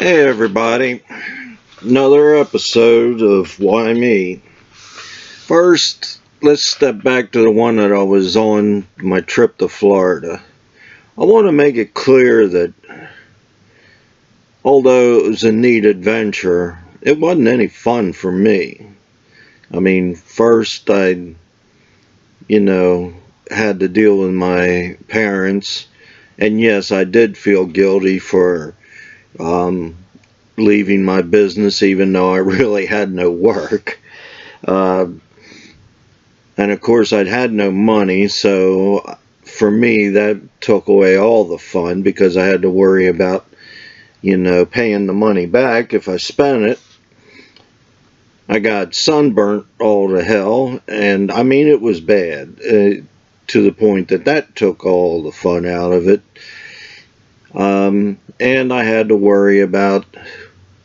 Hey everybody, another episode of Why Me. First, let's step back to the one that I was on my trip to Florida. I want to make it clear that although it was a neat adventure, it wasn't any fun for me. I mean, first I, had to deal with my parents, and yes, I did feel guilty for leaving my business even though I really had no work. And of course I'd had no money, so for me that took away all the fun because I had to worry about, paying the money back if I spent it. I got sunburnt all to hell, and I mean it was bad to the point that took all the fun out of it. And I had to worry about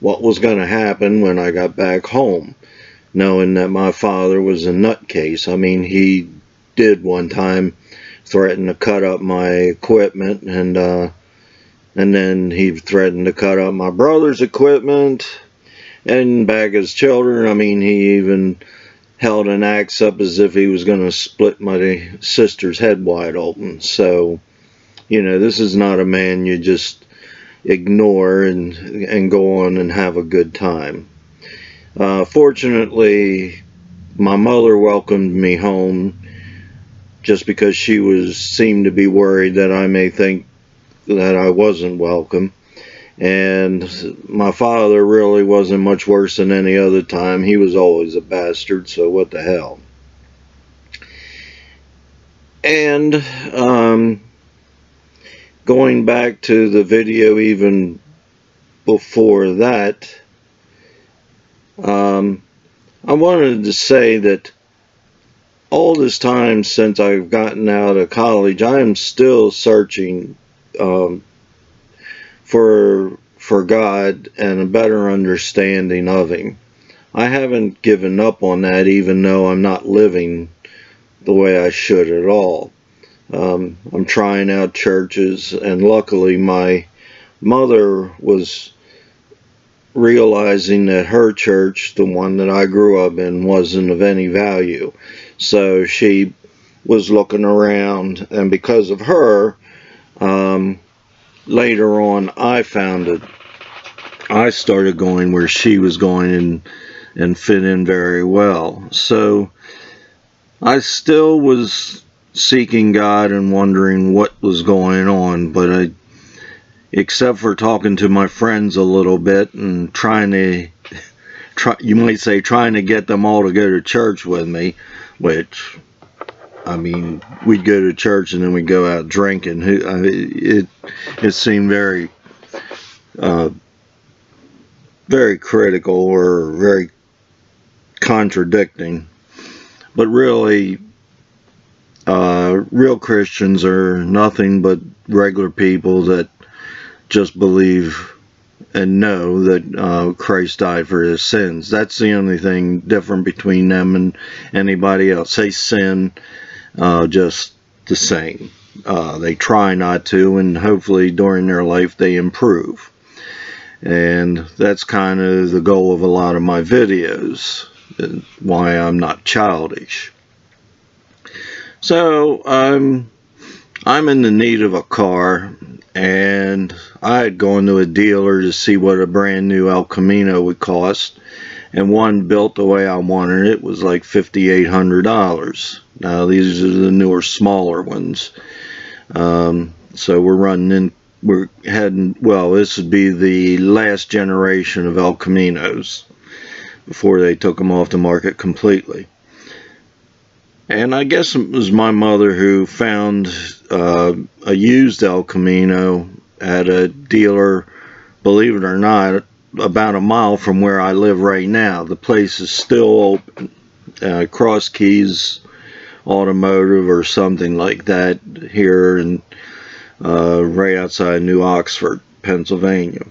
what was going to happen when I got back home, knowing that my father was a nutcase. I mean, he did one time threaten to cut up my equipment, and then he threatened to cut up my brother's equipment, and back as children, I mean, he even held an axe up as if he was going to split my sister's head wide open. So, this is not a man you just ignore and go on and have a good time. Fortunately, my mother welcomed me home just because she seemed to be worried that I may think that I wasn't welcome. And my father really wasn't much worse than any other time. He was always a bastard, so what the hell. And going back to the video even before that, I wanted to say that all this time since I've gotten out of college, I am still searching for God and a better understanding of Him. I haven't given up on that, even though I'm not living the way I should at all. I'm trying out churches, and luckily my mother was realizing that her church, the one that I grew up in, wasn't of any value. So she was looking around, and because of her, later on I found it. I started going where she was going and fit in very well. So I still was seeking God and wondering what was going on, but except for talking to my friends a little bit and trying to get them all to go to church with me, which, I mean, we'd go to church and then we'd go out drinking. It seemed very very critical or very contradicting. But really, real Christians are nothing but regular people that just believe and know that Christ died for his sins. That's the only thing different between them and anybody else. They sin just the same. They try not to, and hopefully during their life they improve. And that's kind of the goal of a lot of my videos, why I'm not childish. So I'm in the need of a car, and I had gone to a dealer to see what a brand new El Camino would cost, and one built the way I wanted it was like $5,800. Now these are the newer, smaller ones. So we're heading, well, this would be the last generation of El Caminos before they took them off the market completely. And I guess it was my mother who found a used El Camino at a dealer, believe it or not, about a mile from where I live right now. The place is still open, Cross Keys Automotive or something like that here in right outside New Oxford, Pennsylvania.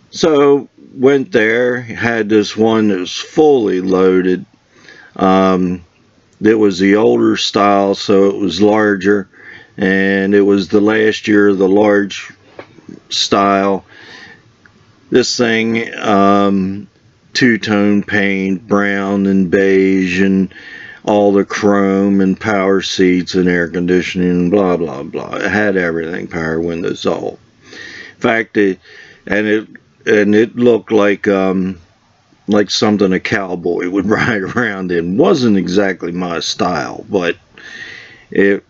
So went there, had this one that was fully loaded. It was the older style, so it was larger, and it was the last year of the large style. This thing, two-tone paint, brown and beige, and all the chrome and power seats and air conditioning and blah blah blah. It had everything, power windows, all. In fact, it looked like something a cowboy would ride around in. Wasn't exactly my style, but it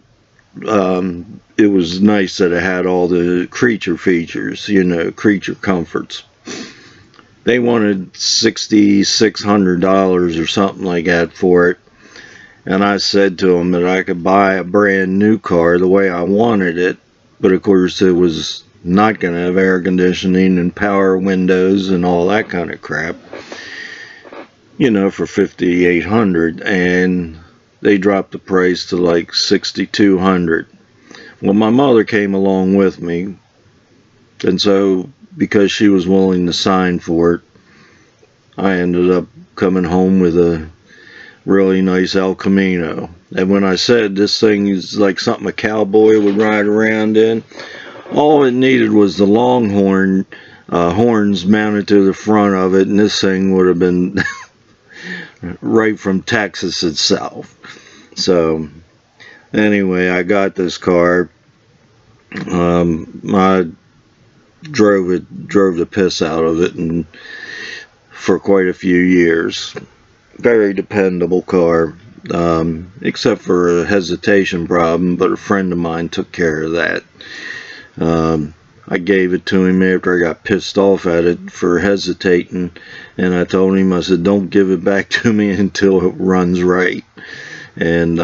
it was nice that it had all the creature features, creature comforts. They wanted $6,600 or something like that for it. And I said to them that I could buy a brand new car the way I wanted it. But of course it was not going to have air conditioning and power windows and all that kind of crap. For $5,800. And they dropped the price to like $6,200. Well, my mother came along with me, and so because she was willing to sign for it, I ended up coming home with a really nice El Camino. And when I said this thing is like something a cowboy would ride around in, all it needed was the Longhorn horns mounted to the front of it, and this thing would have been right from Texas itself. So anyway, I got this car. I drove the piss out of it, and for quite a few years. Very dependable car, except for a hesitation problem, but a friend of mine took care of that. I gave it to him after I got pissed off at it for hesitating, and I told him, I said, don't give it back to me until it runs right. And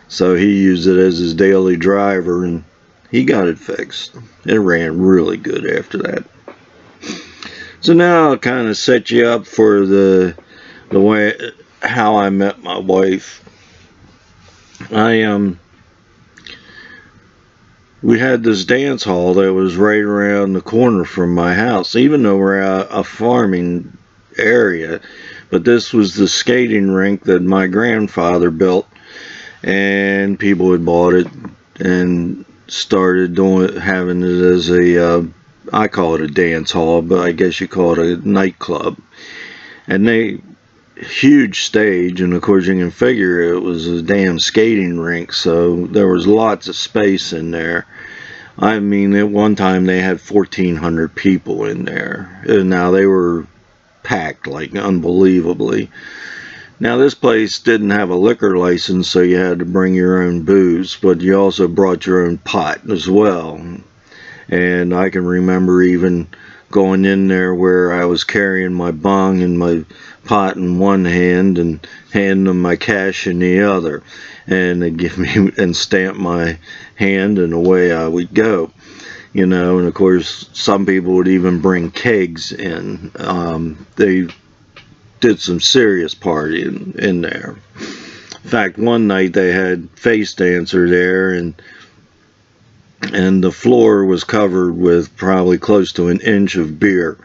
so he used it as his daily driver, and he got it fixed. It ran really good after that. So now I'll kind of set you up for the way how I met my wife. We had this dance hall that was right around the corner from my house, even though we're a farming area. But this was the skating rink that my grandfather built, and people had bought it and started having it as I call it a dance hall, but I guess you call it a nightclub. And huge stage, and of course you can figure it was a damn skating rink, so there was lots of space in there. I mean, at one time they had 1,400 people in there, and now they were packed like unbelievably. Now this place didn't have a liquor license, so you had to bring your own booze, but you also brought your own pot as well. And I can remember even going in there where I was carrying my bong and my pot in one hand and handing them my cash in the other, and they give me and stamp my hand, and away I would go. And of course some people would even bring kegs in. They did some serious partying in there. In fact, one night they had Face Dancer there, and the floor was covered with probably close to an inch of beer,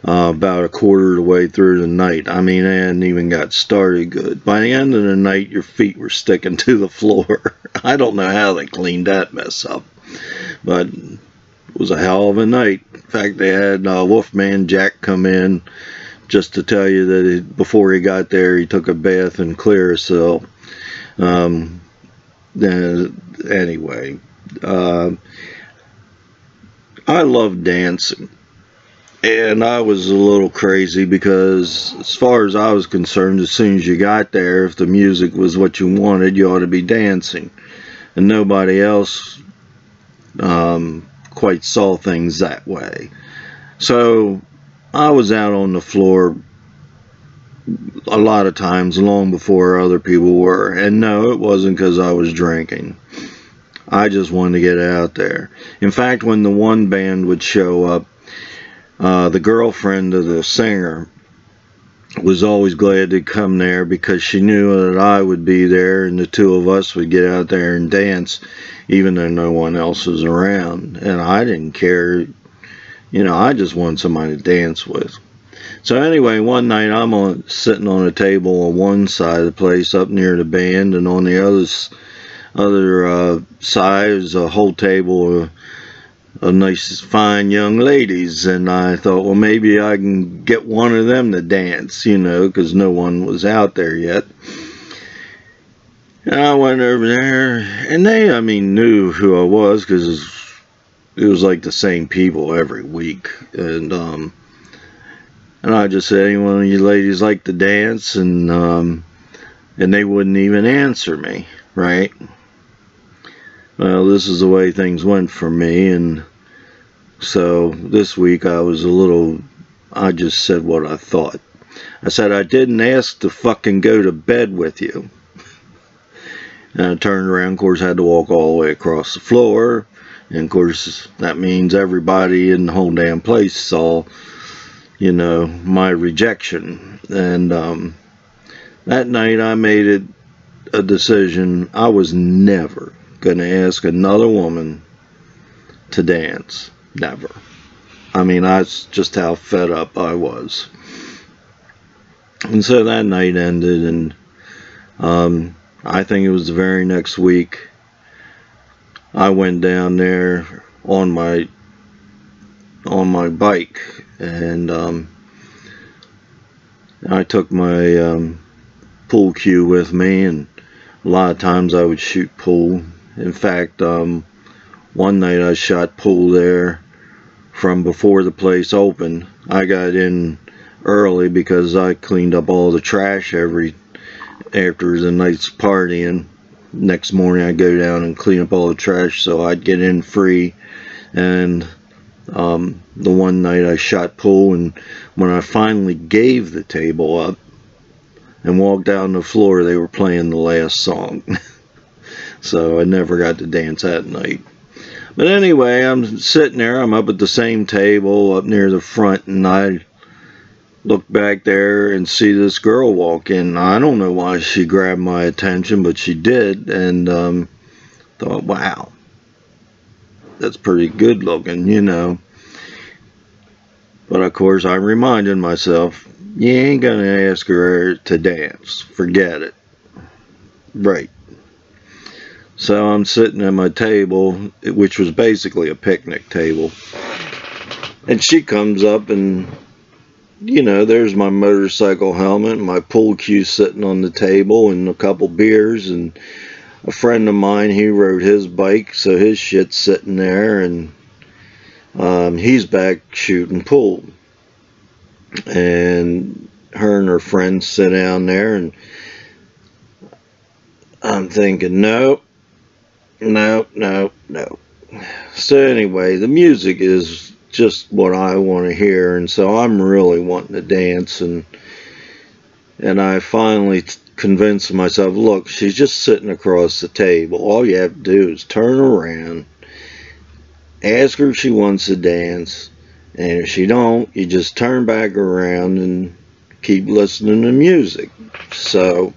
about a quarter of the way through the night. I mean, they hadn't even got started good. By the end of the night, your feet were sticking to the floor. I don't know how they cleaned that mess up, but it was a hell of a night. In fact, they had Wolfman Jack come in just to tell you that before he got there, he took a bath in Clearasil. Anyway, I love dancing, and I was a little crazy because as far as I was concerned, as soon as you got there, if the music was what you wanted, you ought to be dancing, and nobody else quite saw things that way. So I was out on the floor a lot of times long before other people were, and no, it wasn't because I was drinking. I just wanted to get out there. In fact, when the one band would show up, the girlfriend of the singer was always glad to come there because she knew that I would be there, and the two of us would get out there and dance even though no one else was around. And I didn't care. I just wanted somebody to dance with. So anyway, one night I'm sitting on a table on one side of the place up near the band, and on the other side is a whole table of nice, fine young ladies, and I thought, well, maybe I can get one of them to dance, you know, because no one was out there yet. And I went over there, and they, I mean, knew who I was, because it was like the same people every week, and I just said, any one of you ladies like to dance, and they wouldn't even answer me, right? Well, this is the way things went for me, and so this week I just said what I thought. I said, I didn't ask to fucking go to bed with you. And I turned around, of course, had to walk all the way across the floor, and of course, that means everybody in the whole damn place saw, you know, my rejection. And that night I made it a decision. I was never going to ask another woman to dance. Never. I mean, that's just how fed up I was. And so that night ended, and I think it was the very next week I went down there on my bike, and I took my pool cue with me, and a lot of times I would shoot pool. In fact, one night I shot pool there from before the place opened. I got in early because I cleaned up all the trash after the night's partying. Next morning I'd go down and clean up all the trash, so I'd get in free. And the one night I shot pool, and when I finally gave the table up and walked down the floor, they were playing the last song. So I never got to dance that night. But anyway, I'm sitting there, I'm up at the same table up near the front, and I look back there and see this girl walk in. I don't know why she grabbed my attention, but she did, and thought, wow, that's pretty good looking, you know. But of course I reminded myself, you ain't gonna ask her to dance, forget it. Right. So I'm sitting at my table, which was basically a picnic table, and she comes up, and you know, there's my motorcycle helmet, my pool cue sitting on the table, and a couple beers, and a friend of mine, he rode his bike, so his shit's sitting there, and he's back shooting pool. And her and her friends sit down there, and I'm thinking, no. So anyway, the music is just what I want to hear, and so I'm really wanting to dance, and I finally convinced myself, look, she's just sitting across the table. All you have to do is turn around, ask her if she wants to dance, and if she don't, you just turn back around and keep listening to music. So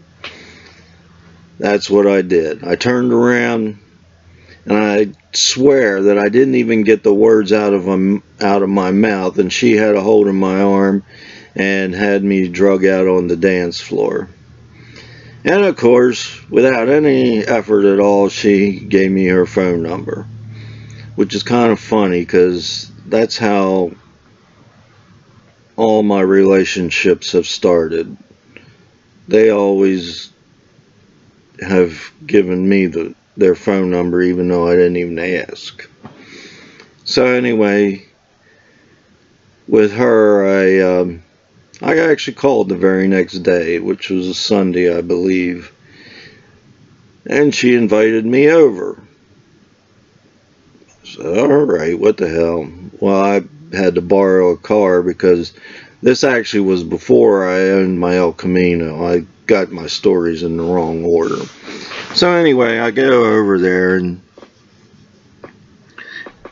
that's what I did. I turned around, and I swear that I didn't even get the words out of my mouth, and she had a hold of my arm and had me drug out on the dance floor. And of course, without any effort at all, she gave me her phone number, which is kind of funny because that's how all my relationships have started. They always have given me their phone number, even though I didn't even ask. So anyway, with her, I actually called the very next day, which was a Sunday, I believe, and she invited me over. So, alright, what the hell? Well, I had to borrow a car because this actually was before I owned my El Camino. I got my stories in the wrong order. So anyway, I go over there, and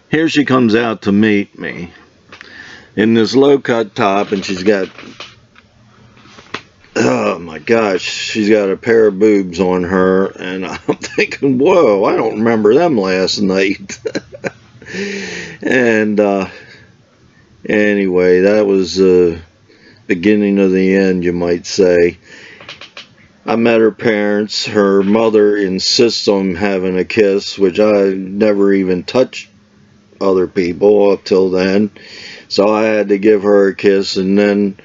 here she comes out to meet me in this low-cut top, and she's got, oh my gosh, she's got a pair of boobs on her, and I'm thinking, whoa, I don't remember them last night. And anyway, that was the beginning of the end, you might say. I met her parents. Her mother insists on having a kiss, which I never even touched other people up till then. So I had to give her a kiss, and then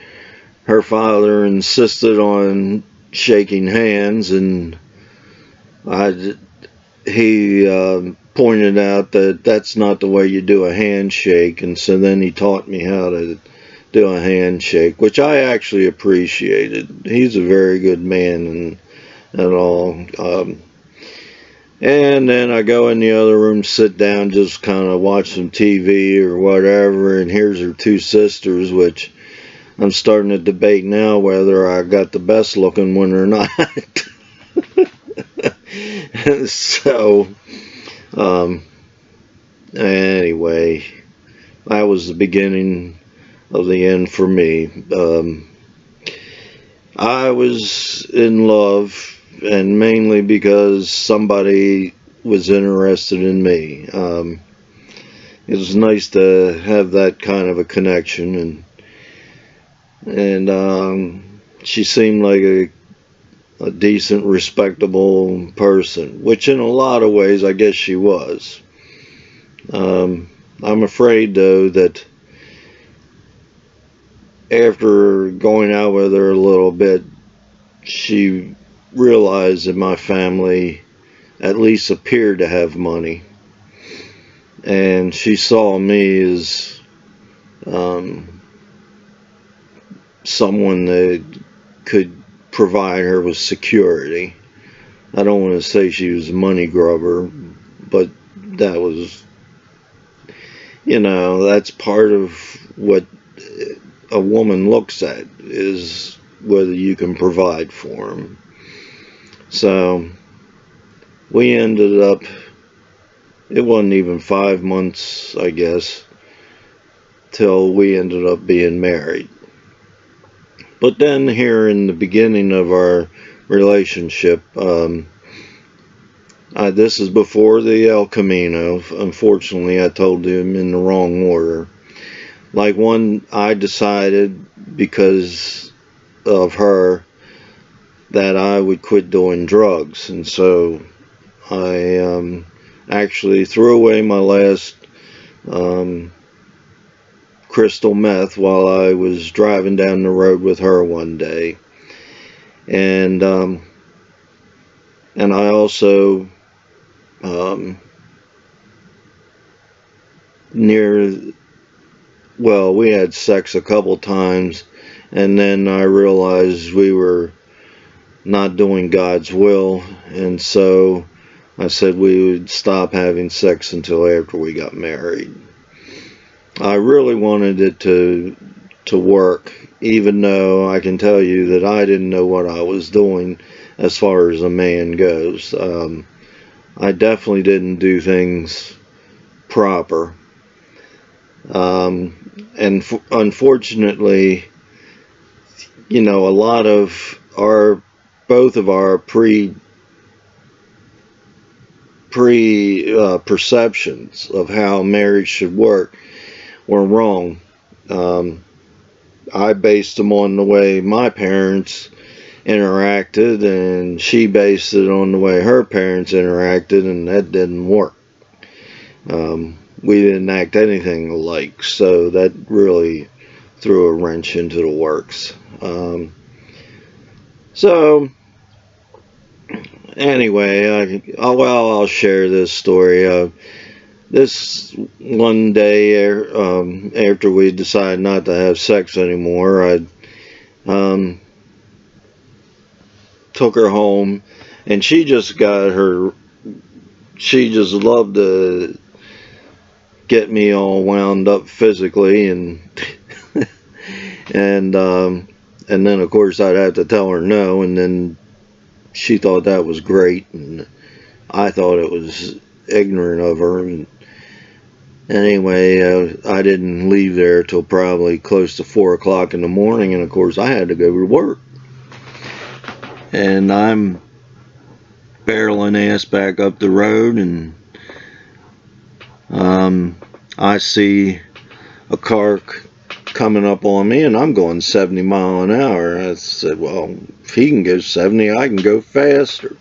her father insisted on shaking hands, and he pointed out that that's not the way you do a handshake, and so then he taught me how to do a handshake, which I actually appreciated. He's a very good man and all. And then I go in the other room, sit down, just kind of watch some TV or whatever, and here's her two sisters, which I'm starting to debate now whether I got the best looking one or not. So, anyway, that was the beginning of the end for me. I was in love, and mainly because somebody was interested in me. It was nice to have that kind of a connection, and she seemed like a decent, respectable person, which in a lot of ways I guess she was. I'm afraid, though, that after going out with her a little bit, she realized that my family at least appeared to have money, and she saw me as someone that could provide her with security. I don't want to say she was a money grubber, but that was, that's part of what a woman looks at, is whether you can provide for them. So we ended up, it wasn't even 5 months, I guess, till we ended up being married. But then here in the beginning of our relationship, this is before the El Camino. Unfortunately, I told him in the wrong order. I decided, because of her, that I would quit doing drugs, and so I actually threw away my last crystal meth while I was driving down the road with her one day, and I also we had sex a couple times, and then I realized we were not doing God's will, and so I said we would stop having sex until after we got married. I really wanted it to work, even though I can tell you that I didn't know what I was doing as far as a man goes. I definitely didn't do things proper. And unfortunately, a lot of both of our perceptions of how marriage should work were wrong. I based them on the way my parents interacted, and she based it on the way her parents interacted, and that didn't work. We didn't act anything alike, so that really threw a wrench into the works. So anyway, I'll share this story. This one day, after we decided not to have sex anymore, I took her home, and she just loved to get me all wound up physically, and and then of course I'd have to tell her no, and then she thought that was great, and I thought it was ignorant of her. And anyway, I didn't leave there till probably close to 4 o'clock in the morning, and of course I had to go to work, and I'm barreling ass back up the road, and I see a car coming up on me, and I'm going 70 miles an hour. I said, well, if he can go 70, I can go faster.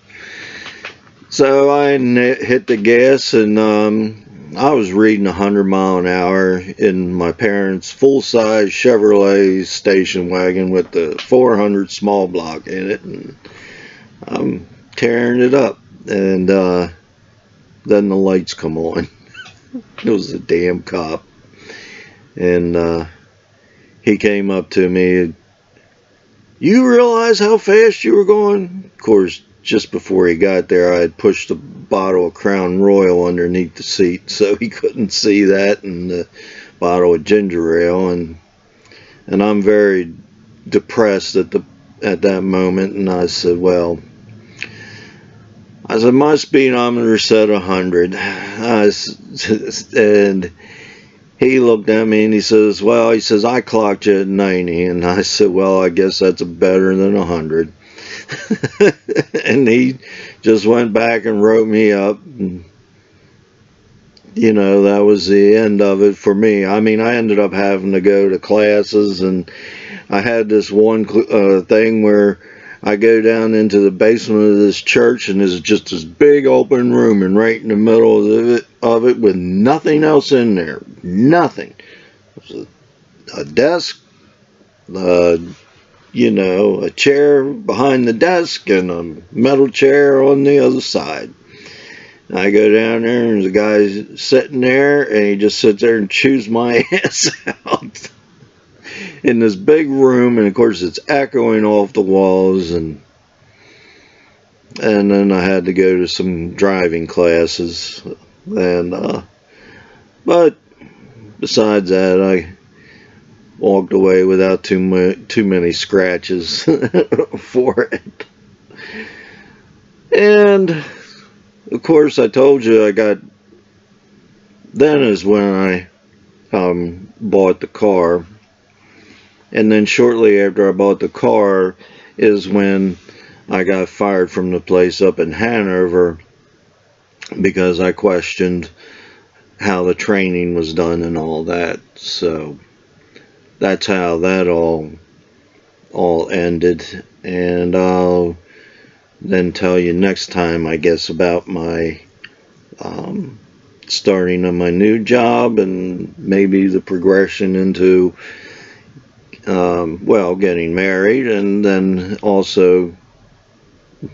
So I hit the gas, and I was reading 100 mile an hour in my parents' full-size Chevrolet station wagon with the 400 small block in it, and I'm tearing it up, and then the lights come on. It was a damn cop, and he came up to me. You realize how fast you were going? Of course, just before he got there, I had pushed a bottle of Crown Royal underneath the seat, so he couldn't see that, and the bottle of ginger ale, and I'm very depressed at that moment, and I said, well, my speedometer said 100, and he looked at me and he says, well, I clocked you at 90, and I said, well, I guess that's better than 100. And he just went back and wrote me up, and that was the end of it for me. I mean, I ended up having to go to classes, and I had this one thing where I go down into the basement of this church, and there's just this big open room, and right in the middle of it with nothing else in there. Nothing. A desk, a chair behind the desk, and a metal chair on the other side. I go down there, and the guy's sitting there, and he just sits there and chews my ass out in this big room, and of course it's echoing off the walls, and then I had to go to some driving classes, and but besides that, I walked away without too many scratches for it. And of course, I told you then is when I bought the car. And then shortly after I bought the car is when I got fired from the place up in Hanover, because I questioned how the training was done and all that. So that's how that all ended. And I'll then tell you next time, I guess, about my starting on my new job, and maybe the progression into getting married, and then also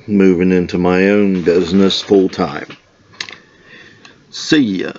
moving into my own business full time. See ya.